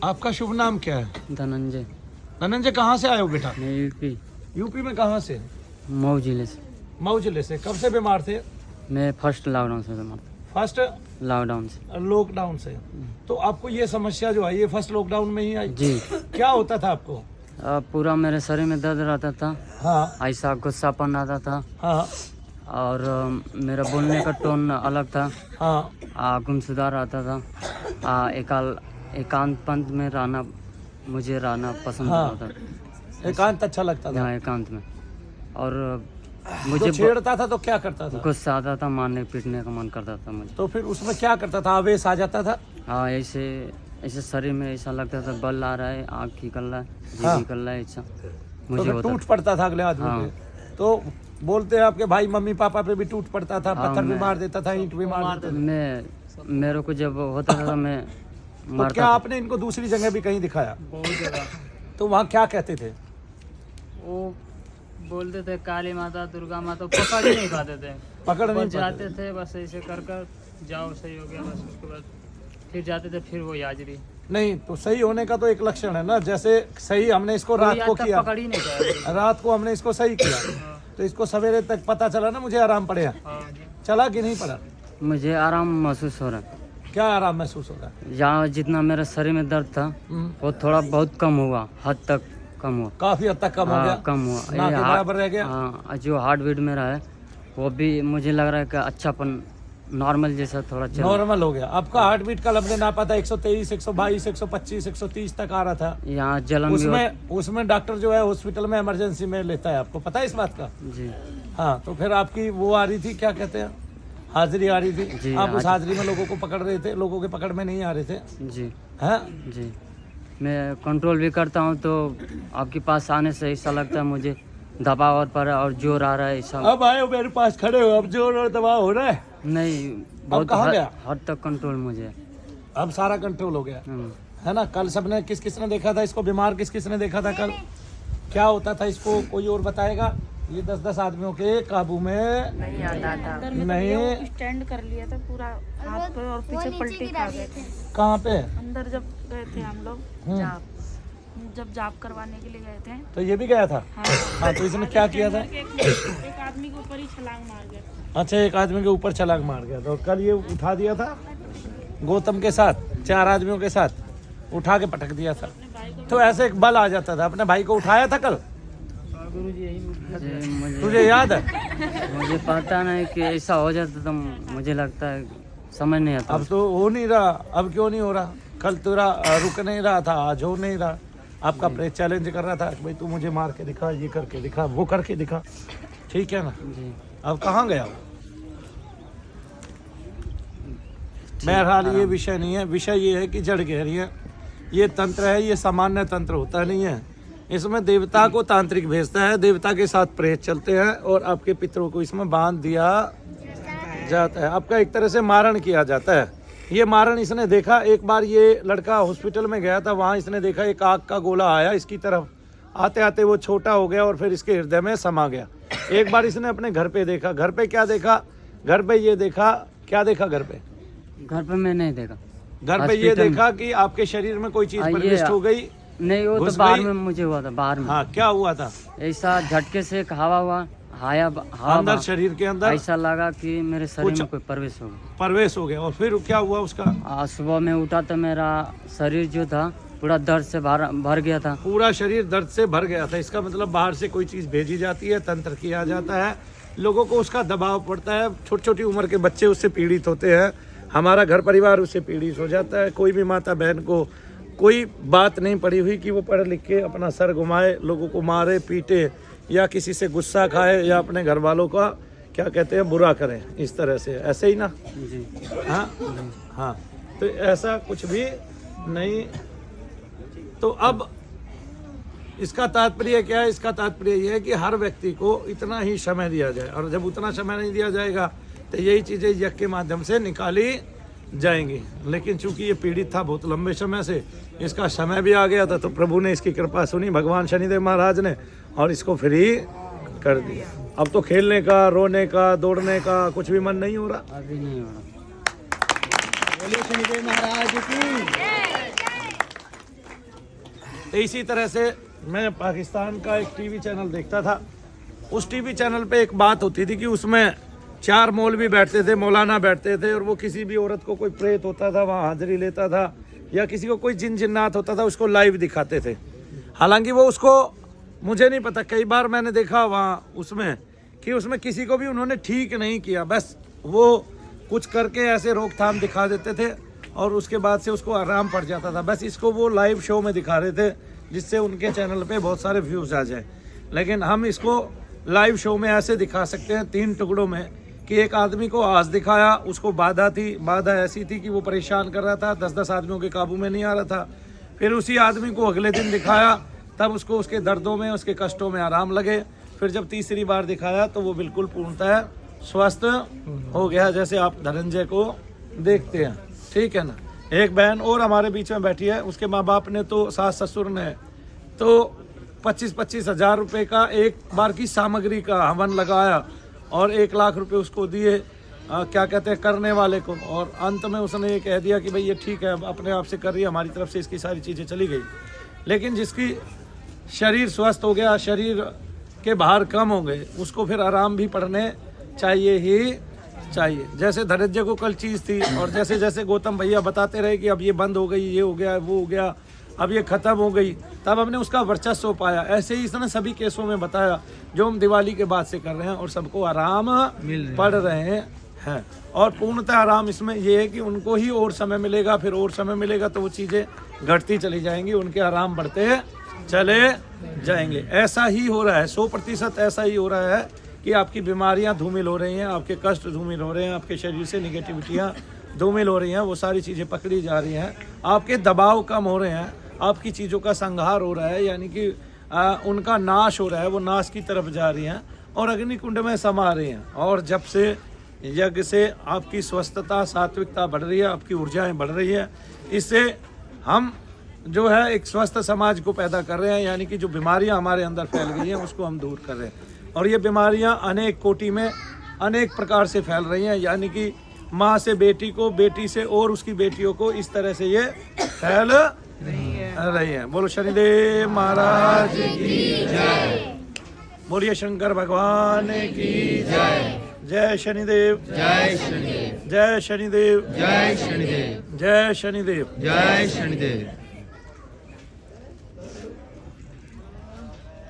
आपका शुभ नाम क्या है? धनंजय। धनंजय, कहाँ से आए हो बेटा? मैं यूपी यूपी में कहाँ से? मऊ जिले से। मऊ जिले से। कब से बीमार थे? मैं फर्स्ट लॉकडाउन से बीमार था। फर्स्ट लॉकडाउन से। लॉकडाउन से। तो आपको ये समस्या जो आई ये फर्स्ट लॉकडाउन में ही आई? जी। क्या होता था आपको? पूरा मेरे शरीर में दर्द रहता था। हाँ ऐसा गुस्सापन आता था। हाँ और मेरा बोलने का टोन अलग था। हाँ। गुमसुदार आता था। एकांतपंत में रहना मुझे पसंद हाँ। था। एकांत अच्छा लगता था? हाँ, एकांत में। और मुझे मुझे छेड़ता था तो क्या करता था? गुस्सा आता था, मारने पीटने का मन करता था मुझे। तो फिर उसमें क्या करता था? आवेश आ जाता था? हाँ, ऐसे शरीर में ऐसा लगता था बल आ रहा है, आँख निकल रहा है, जी हाँ। निकल रहा है, ऐसा तो मुझे फिर होता टूट पड़ता था अगले आदमी हाँ। पे? तो बोलते हैं आपके भाई मम्मी पापा पे भी टूट पड़ता था? हाँ, पत्थर भी मार देता था, ईंट भी मार देता था? मेरे को जब होता था मैं तो मारता क्या था। आपने इनको दूसरी जगह भी कहीं दिखाया? बहुत जगह। तो वहाँ क्या कहते थे? वो बोलते थे काली माता, दुर्गा माता, पकड़ ही नहीं पाते थे। पकड़ नहीं बस जाते थे, बस ऐसे कर जाओ, सही हो गया, बस उसके बाद फिर जाते थे, फिर वही हाजिरी। नहीं, तो सही होने का तो एक लक्षण है ना। जैसे सही हमने इसको रात को किया, पकड़ ही नहीं पाया। रात को हमने इसको सही किया तो इसको सवेरे तक पता चला ना मुझे आराम पड़ेगा। चला कि नहीं पड़ा? मुझे आराम महसूस हो रहा है। क्या आराम महसूस हो रहा है? जहाँ जितना मेरा शरीर में दर्द था वो थोड़ा बहुत कम हुआ, हद तक कम हुआ। काफी हद तक कम हो गया? कम हुआ। ना के बराबर रह गया? हाँ, जो हार्ट बीट मेरा है वो भी मुझे लग रहा है कि अच्छापन नॉर्मल जैसा थोड़ा चल। नॉर्मल हो गया। आपका हार्ट बीट कल हमने नापा था 123, 122, 125, 130 तक आ रहा था। यहाँ जलन उसमें डॉक्टर जो है हॉस्पिटल में इमरजेंसी में लेता है, आपको पता है इस बात का? जी। हाँ, तो फिर आपकी वो आ रही थी, क्या कहते हैं, हाजिरी आ रही थी। आप उस हाजिरी में लोगों को पकड़ रहे थे, लोगों के पकड़ में नहीं आ रहे थे? जी। हाँ जी। मैं कंट्रोल भी करता हूँ तो आपके पास आने से ऐसा लगता है मुझे दबाव और पर और जोर आ रहा है ऐसा। अब आए हो मेरे पास खड़े हो, अब जोर और दबाव हो रहा है? नहीं, बहुत हद तक कंट्रोल मुझे। अब सारा कंट्रोल हो गया है ना? कल सबने किस ने देखा था इसको बीमार? किस ने देखा था कल? क्या होता था इसको? कोई और बताएगा? ये 10-10 आदमियों के काबू में नहीं आता था। नहीं स्टैंड कर लिया था पूरा हाथ पे और पीछे पलटी खा गए थे। कहाँ पे? अंदर जब गए थे हम लोग जब जाप करवाने के लिए गए थे। तो ये भी गया था? हाँ, तो इसने क्या किया था? एक आदमी के ऊपर ही छलांग मार गया था। अच्छा, एक आदमी के ऊपर छलांग मार गया था। और कल ये उठा दिया था गौतम के साथ, 4 आदमियों के साथ उठा के पटक दिया था। तो ऐसे एक बल आ जाता था। अपने भाई को उठाया था कल? तुझे याद है? मुझे पता नहीं कि ऐसा हो जाता तो मुझे लगता है समझ नहीं आता। अब तो हो नहीं रहा। अब क्यों नहीं हो रहा? कल तेरा रुक नहीं रहा था, आज हो नहीं रहा। आपका प्रेस चैलेंज कर रहा था कि भाई तू मुझे मार के दिखा, ये करके दिखा, वो करके दिखा। ठीक है ना? जी। अब कहाँ गया? बहरहाल ये विषय नहीं है। विषय ये है कि जड़ गहरी है। ये तंत्र है, ये सामान्य तंत्र होता नहीं है। इसमें देवता को तांत्रिक भेजता है, देवता के साथ प्रेत चलते हैं और आपके पितरों को इसमें बांध दिया जाता है। आपका एक तरह से मारण किया जाता है। ये मारण इसने देखा। एक बार ये लड़का हॉस्पिटल में गया था, वहाँ इसने देखा एक आग का गोला आया इसकी तरफ। आते आते वो छोटा हो गया और फिर इसके हृदय में समा गया। एक बार इसने अपने घर पे देखा। घर पे क्या देखा? घर पे ये देखा। क्या देखा घर पे? घर पे मैं नहीं देखा। घर पे ये देखा कि आपके शरीर में कोई चीज प्रविष्ट हो गई। नहीं, वो तो बाहर में मुझे हुआ था। बाहर में। हाँ, क्या हुआ था? ऐसा झटके से एक हवा हुआ, हवा अंदर शरीर के अंदर ऐसा लगा कि मेरे शरीर में कोई प्रवेश हो गया। और फिर क्या हुआ उसका? सुबह में उठा तो मेरा शरीर जो था पूरा दर्द से भर गया था। पूरा शरीर दर्द से भर गया था। इसका मतलब बाहर से कोई चीज भेजी जाती है, तंत्र किया जाता है, लोगों को उसका दबाव पड़ता है। छोटी छोटी उम्र के बच्चे उससे पीड़ित होते हैं। हमारा घर परिवार उससे पीड़ित हो जाता है। कोई भी माता बहन को कोई बात नहीं पड़ी हुई कि वो पढ़ लिख के अपना सर घुमाए, लोगों को मारे पीटे या किसी से गुस्सा खाए या अपने घर वालों का क्या कहते हैं बुरा करें, इस तरह से। ऐसे ही ना? जी। हाँ हाँ। तो ऐसा कुछ भी नहीं। तो अब इसका तात्पर्य क्या है? इसका तात्पर्य यह है कि हर व्यक्ति को इतना ही समय दिया जाए, और जब उतना समय नहीं दिया जाएगा तो यही चीज़ें यज्ञ के माध्यम से निकाली जाएंगी। लेकिन चूंकि ये पीड़ित था बहुत लंबे समय से, इसका समय भी आ गया था, तो प्रभु ने इसकी कृपा सुनी, भगवान शनिदेव महाराज ने, और इसको फ्री कर दिया। अब तो खेलने का, रोने का, दौड़ने का कुछ भी मन नहीं हो रहा। अभी नहीं हो रहा। बोलिए शनिदेव महाराज की। तो इसी तरह से मैं पाकिस्तान का एक टीवी चैनल देखता था। उस टीवी चैनल पे एक बात होती थी कि उसमें 4 मौलवी बैठते थे, मौलाना बैठते थे, और वो किसी भी औरत को कोई प्रेत होता था वहाँ हाजिरी लेता था, या किसी को कोई जिन जिन्नात होता था उसको लाइव दिखाते थे। हालांकि वो उसको मुझे नहीं पता, कई बार मैंने देखा वहाँ उसमें कि उसमें किसी को भी उन्होंने ठीक नहीं किया, बस वो कुछ करके ऐसे रोकथाम दिखा देते थे और उसके बाद से उसको आराम पड़ जाता था। बस इसको वो लाइव शो में दिखा रहे थे जिससे उनके चैनल पे बहुत सारे व्यूज़ आ जाए। लेकिन हम इसको लाइव शो में ऐसे दिखा सकते हैं 3 टुकड़ों में कि एक आदमी को आज दिखाया, उसको बाधा ऐसी थी कि वो परेशान कर रहा था, 10-10 आदमियों के काबू में नहीं आ रहा था। फिर उसी आदमी को अगले दिन दिखाया, तब उसको उसके दर्दों में, उसके कष्टों में आराम लगे। फिर जब तीसरी बार दिखाया तो वो बिल्कुल पूर्णतः स्वस्थ हो गया, जैसे आप धनंजय को देखते हैं। ठीक है ना। एक बहन और हमारे बीच में बैठी है, उसके माँ बाप ने तो, सास ससुर ने तो 25-25 हज़ार रुपये का एक बार की सामग्री का हवन लगाया और 1 लाख रुपए उसको दिए, क्या कहते हैं, करने वाले को। और अंत में उसने ये कह दिया कि भाई ये ठीक है, अपने आप से कर रही है, हमारी तरफ से इसकी सारी चीज़ें चली गई। लेकिन जिसकी शरीर स्वस्थ हो गया, शरीर के भार कम हो गए, उसको फिर आराम भी पड़ने चाहिए ही चाहिए। जैसे धनंजय को कल चीज़ थी, और जैसे जैसे गौतम भैया बताते रहे कि अब ये बंद हो गई, ये हो गया, वो हो गया, अब ये ख़त्म हो गई, तब हमने उसका वर्चस्व पाया। ऐसे ही इसने सभी केसों में बताया जो हम दिवाली के बाद से कर रहे हैं, और सबको आराम पड़ रहे हैं। और पूर्णतः आराम इसमें ये है कि उनको ही और समय मिलेगा, फिर और समय मिलेगा तो वो चीज़ें घटती चली जाएंगी, उनके आराम बढ़ते चले जाएंगे। ऐसा ही हो रहा है, 100% ऐसा ही हो रहा है कि आपकी बीमारियां धूमिल हो रही हैं, आपके कष्ट धूमिल हो रहे हैं, आपके शरीर से निगेटिविटियां धूमिल हो रही हैं, वो सारी चीज़ें पकड़ी जा रही हैं, आपके दबाव कम हो रहे हैं, आपकी चीज़ों का संहार हो रहा है, यानी कि उनका नाश हो रहा है, वो नाश की तरफ जा रही हैं और अग्निकुंड में समा रही हैं। और जब से यज्ञ से आपकी स्वस्थता, सात्विकता बढ़ रही है, आपकी ऊर्जाएँ बढ़ रही है, इससे हम जो है एक स्वस्थ समाज को पैदा कर रहे हैं, यानी कि जो बीमारियां हमारे अंदर फैल गई हैं उसको हम दूर कर रहे हैं। और ये बीमारियां अनेक कोटि में अनेक प्रकार से फैल रही हैं, यानी कि माँ से बेटी को, बेटी से और उसकी बेटियों को, इस तरह से ये फैल रही है। बोलो शनिदेव महाराज की जय, बोलिए शंकर भगवान की जय। जय शनिदेव, जय शनिदेव, जय शनिदेव, जय शनिदेव, जय शनिदेव, जय शनिदेव।